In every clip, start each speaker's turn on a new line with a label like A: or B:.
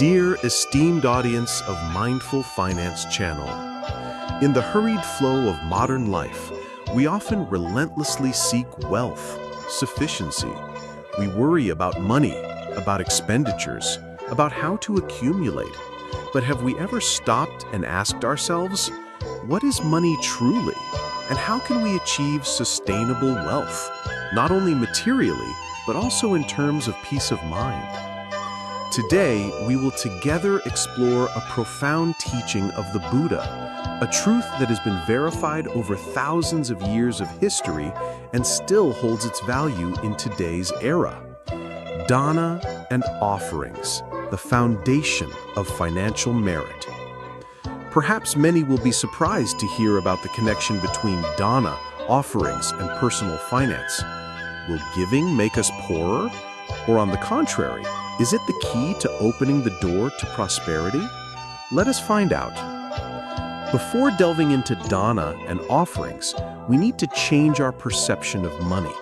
A: Dear esteemed audience of Mindful Finance Channel, in the hurried flow of modern life, we often relentlessly seek wealth, sufficiency. We worry about money, about expenditures, about how to accumulate. But have we ever stopped and asked ourselves, what is money truly? And how can we achieve sustainable wealth, not only materially, but also in terms of peace of mind? Today, we will together explore a profound teaching of the Buddha, a truth that has been verified over thousands of years of history and still holds its value in today's era. Dana and offerings, the foundation of financial merit. Perhaps many will be surprised to hear about the connection between dana, offerings, and personal finance. Will giving make us poorer? Or on the contrary, is it the key to opening the door to prosperity? Let us find out. Before delving into dana and offerings, we need to change our perception of money.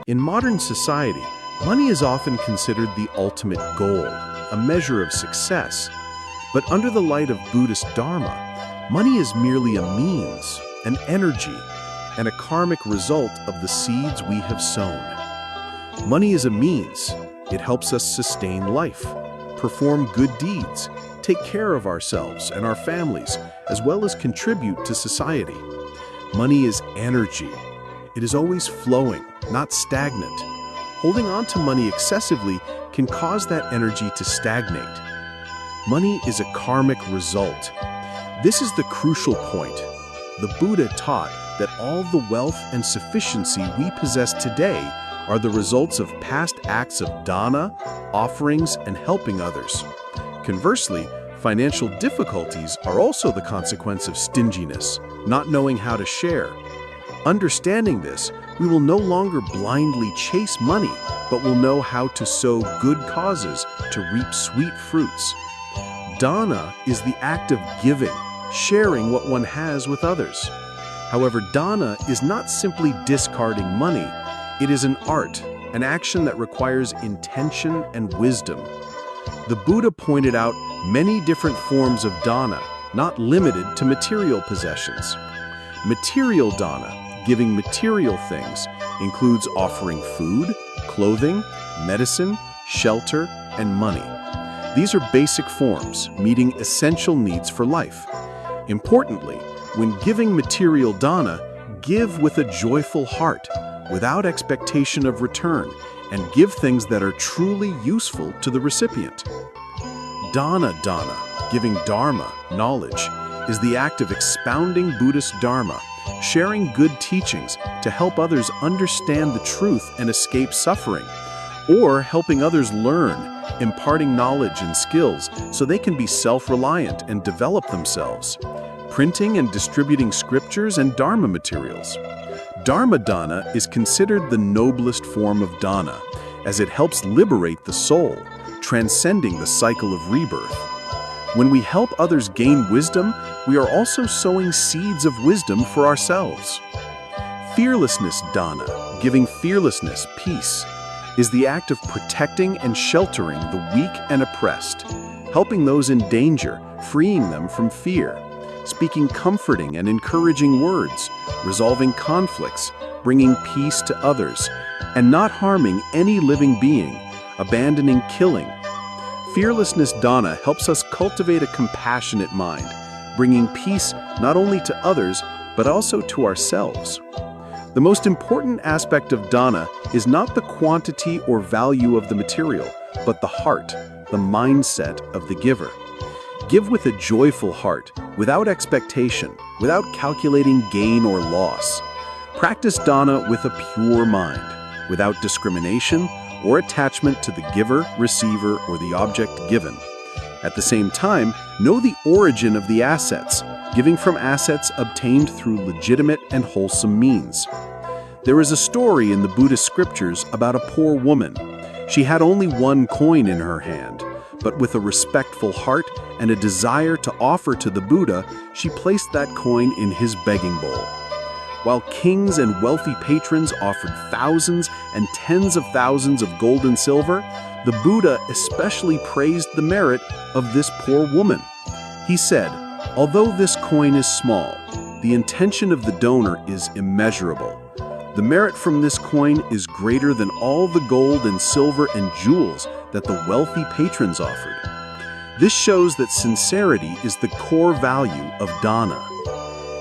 A: In modern society, money is often considered the ultimate goal, a measure of success. But under the light of Buddhist Dharma, money is merely a means, an energy, and a karmic result of the seeds we have sown. Money is a means. It helps us sustain life, perform good deeds, take care of ourselves and our families, as well as contribute to society. Money is energy. It is always flowing, not stagnant. Holding on to money excessively can cause that energy to stagnate. Money is a karmic result. This is the crucial point. The Buddha taught that all the wealth and sufficiency we possess today are the results of past acts of dana, offerings, and helping others. Conversely, financial difficulties are also the consequence of stinginess, not knowing how to share. Understanding this, we will no longer blindly chase money, but will know how to sow good causes to reap sweet fruits. Dana is the act of giving, sharing what one has with others. However, dana is not simply discarding money. It is an art, an action that requires intention and wisdom. The Buddha pointed out many different forms of dana, not limited to material possessions. Material dana, giving material things, includes offering food, clothing, medicine, shelter, and money. These are basic forms, meeting essential needs for life. Importantly, when giving material dana, give with a joyful heart, without expectation of return, and give things that are truly useful to the recipient. Dana, giving dharma, knowledge, is the act of expounding Buddhist dharma, sharing good teachings to help others understand the truth and escape suffering, or helping others learn, imparting knowledge and skills so they can be self-reliant and develop themselves, printing and distributing scriptures and dharma materials. Dharma dana is considered the noblest form of dana, as it helps liberate the soul, transcending the cycle of rebirth. When we help others gain wisdom, we are also sowing seeds of wisdom for ourselves. Fearlessness dana, giving fearlessness, peace, is the act of protecting and sheltering the weak and oppressed, helping those in danger, freeing them from fear, speaking comforting and encouraging words, resolving conflicts, bringing peace to others, and not harming any living being, abandoning killing. Fearlessness dana helps us cultivate a compassionate mind, bringing peace not only to others, but also to ourselves. The most important aspect of dana is not the quantity or value of the material, but the heart, the mindset of the giver. Give with a joyful heart, without expectation, without calculating gain or loss. Practice dana with a pure mind, without discrimination or attachment to the giver, receiver, or the object given. At the same time, know the origin of the assets, giving from assets obtained through legitimate and wholesome means. There is a story in the Buddhist scriptures about a poor woman. She had only one coin in her hand, but with a respectful heart and a desire to offer to the Buddha, she placed that coin in his begging bowl. While kings and wealthy patrons offered thousands and tens of thousands of gold and silver, the Buddha especially praised the merit of this poor woman. He said, "Although this coin is small, the intention of the donor is immeasurable. The merit from this coin is greater than all the gold and silver and jewels that the wealthy patrons offered." This shows that sincerity is the core value of dana.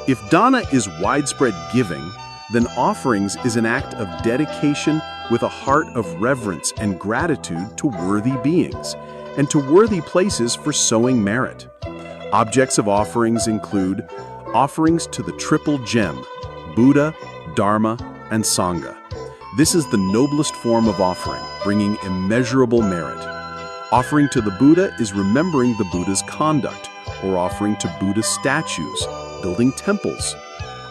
A: If dana is widespread giving, then offerings is an act of dedication with a heart of reverence and gratitude to worthy beings and to worthy places for sowing merit. Objects of offerings include offerings to the triple gem, Buddha, Dharma, and Sangha. This is the noblest form of offering, bringing immeasurable merit. Offering to the Buddha is remembering the Buddha's conduct, or offering to Buddhist statues, building temples.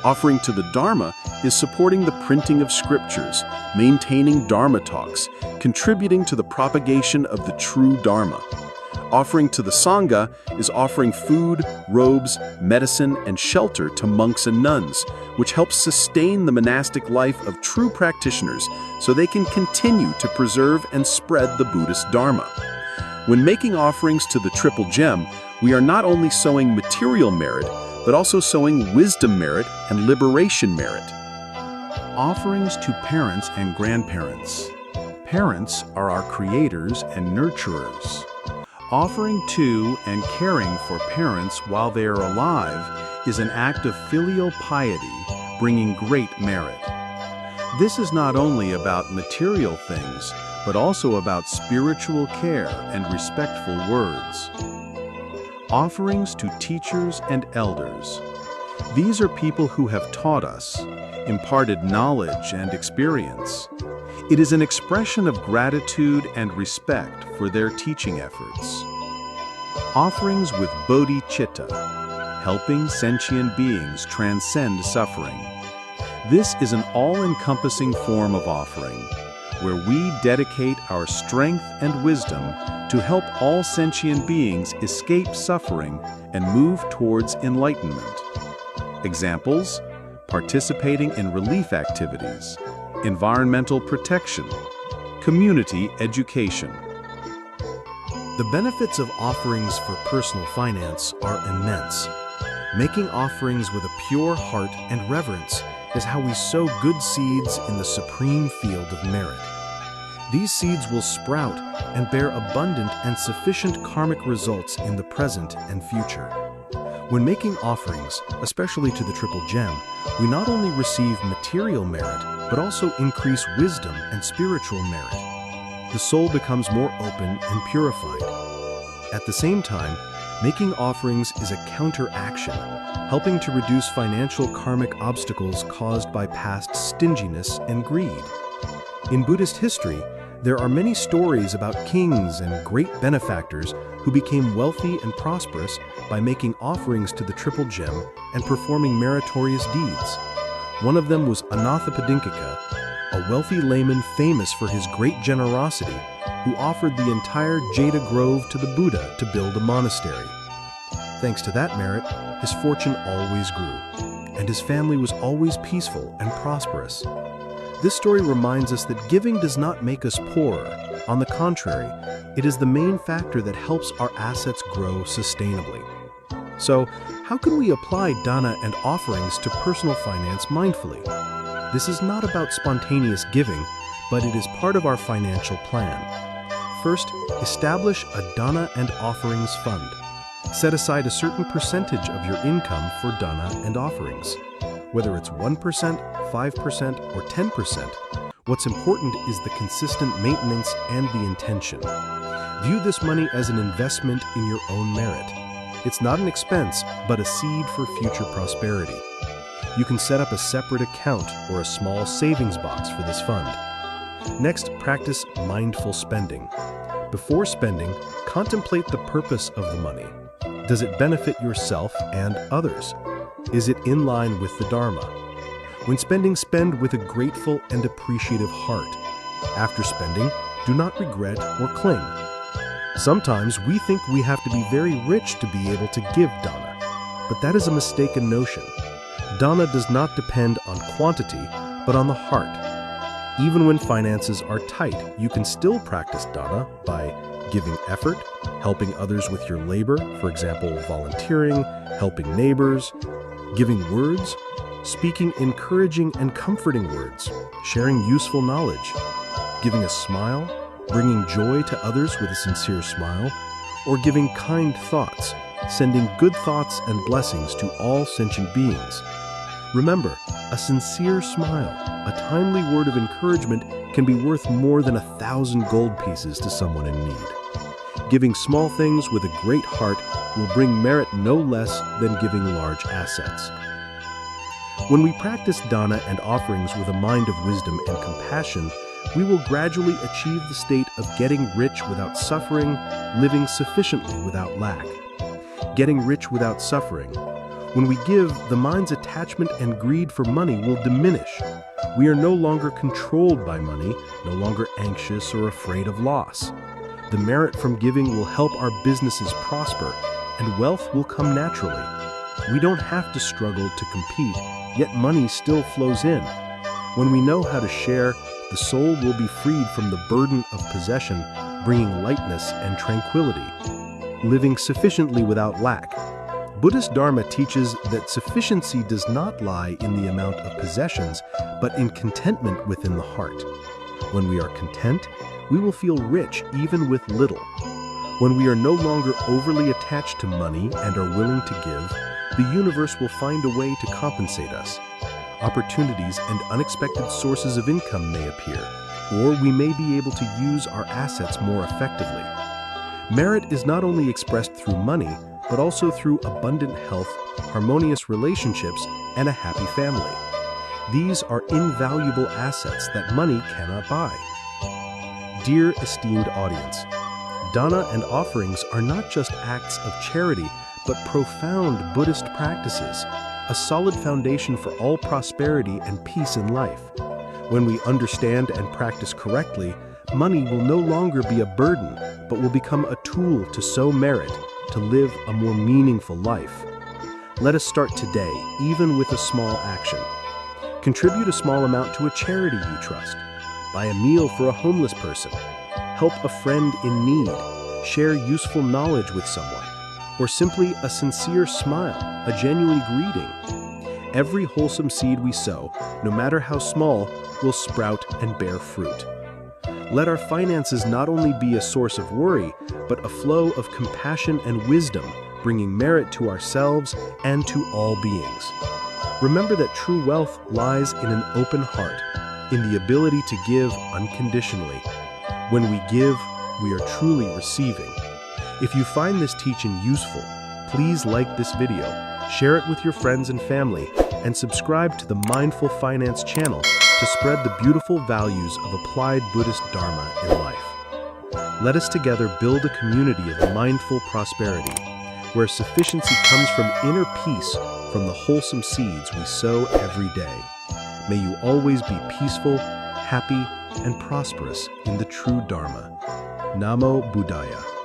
A: Offering to the Dharma is supporting the printing of scriptures, maintaining Dharma talks, contributing to the propagation of the true Dharma. Offering to the Sangha is offering food, robes, medicine, and shelter to monks and nuns, which helps sustain the monastic life of true practitioners so they can continue to preserve and spread the Buddhist Dharma. When making offerings to the Triple Gem, we are not only sowing material merit, but also sowing wisdom merit and liberation merit. Offerings to parents and grandparents. Parents are our creators and nurturers. Offering to and caring for parents while they are alive is an act of filial piety, bringing great merit. This is not only about material things, but also about spiritual care and respectful words. Offerings to teachers and elders. These are people who have taught us, imparted knowledge and experience. It is an expression of gratitude and respect for their teaching efforts. Offerings with bodhicitta, helping sentient beings transcend suffering. This is an all-encompassing form of offering, where we dedicate our strength and wisdom to help all sentient beings escape suffering and move towards enlightenment. Examples: participating in relief activities, environmental protection, community education. The benefits of offerings for personal finance are immense. Making offerings with a pure heart and reverence is how we sow good seeds in the supreme field of merit. These seeds will sprout and bear abundant and sufficient karmic results in the present and future. When making offerings, especially to the Triple Gem, we not only receive material merit, but also increase wisdom and spiritual merit. The soul becomes more open and purified. At the same time, making offerings is a counteraction, helping to reduce financial karmic obstacles caused by past stinginess and greed. In Buddhist history, there are many stories about kings and great benefactors who became wealthy and prosperous by making offerings to the Triple Gem and performing meritorious deeds. One of them was Anathapadinkaka, a wealthy layman famous for his great generosity, who offered the entire Jada Grove to the Buddha to build a monastery. Thanks to that merit, his fortune always grew, and his family was always peaceful and prosperous. This story reminds us that giving does not make us poorer. On the contrary, it is the main factor that helps our assets grow sustainably. So, how can we apply dana and offerings to personal finance mindfully? This is not about spontaneous giving, but it is part of our financial plan. First, establish a dana and offerings fund. Set aside a certain percentage of your income for dana and offerings. Whether it's 1%, 5%, or 10%, what's important is the consistent maintenance and the intention. View this money as an investment in your own merit. It's not an expense, but a seed for future prosperity. You can set up a separate account or a small savings box for this fund. Next, practice mindful spending. Before spending, contemplate the purpose of the money. Does it benefit yourself and others? Is it in line with the Dharma? When spending, spend with a grateful and appreciative heart. After spending, do not regret or cling. Sometimes we think we have to be very rich to be able to give dana, but that is a mistaken notion. Dana does not depend on quantity, but on the heart. Even when finances are tight, you can still practice Dana by giving effort, helping others with your labor, for example, volunteering, helping neighbors, giving words, speaking encouraging and comforting words, sharing useful knowledge, giving a smile, bringing joy to others with a sincere smile, or giving kind thoughts, sending good thoughts and blessings to all sentient beings. Remember, a sincere smile, a timely word of encouragement can be worth more than 1,000 gold pieces to someone in need. Giving small things with a great heart will bring merit no less than giving large assets. When we practice Dana and offerings with a mind of wisdom and compassion, we will gradually achieve the state of getting rich without suffering, living sufficiently without lack. Getting rich without suffering. When we give, the mind's attachment and greed for money will diminish. We are no longer controlled by money, no longer anxious or afraid of loss. The merit from giving will help our businesses prosper, and wealth will come naturally. We don't have to struggle to compete, yet money still flows in. When we know how to share, the soul will be freed from the burden of possession, bringing lightness and tranquility. Living sufficiently without lack. Buddhist Dharma teaches that sufficiency does not lie in the amount of possessions, but in contentment within the heart. When we are content, we will feel rich even with little. When we are no longer overly attached to money and are willing to give, the universe will find a way to compensate us. Opportunities and unexpected sources of income may appear, or we may be able to use our assets more effectively. Merit is not only expressed through money, but also through abundant health, harmonious relationships, and a happy family. These are invaluable assets that money cannot buy. Dear esteemed audience, Dana and offerings are not just acts of charity, but profound Buddhist practices, a solid foundation for all prosperity and peace in life. When we understand and practice correctly, money will no longer be a burden, but will become a tool to sow merit, to live a more meaningful life. Let us start today, even with a small action. Contribute a small amount to a charity you trust. Buy a meal for a homeless person. Help a friend in need. Share useful knowledge with someone. Or simply a sincere smile, a genuine greeting. Every wholesome seed we sow, no matter how small, will sprout and bear fruit. Let our finances not only be a source of worry, but a flow of compassion and wisdom, bringing merit to ourselves and to all beings. Remember that true wealth lies in an open heart, in the ability to give unconditionally. When we give, we are truly receiving. If you find this teaching useful, please like this video, share it with your friends and family, and subscribe to the Mindful Finance channel to spread the beautiful values of applied Buddhist Dharma in life. Let us together build a community of mindful prosperity, where sufficiency comes from inner peace from the wholesome seeds we sow every day. May you always be peaceful, happy, and prosperous in the true Dharma. Namo Buddhaya.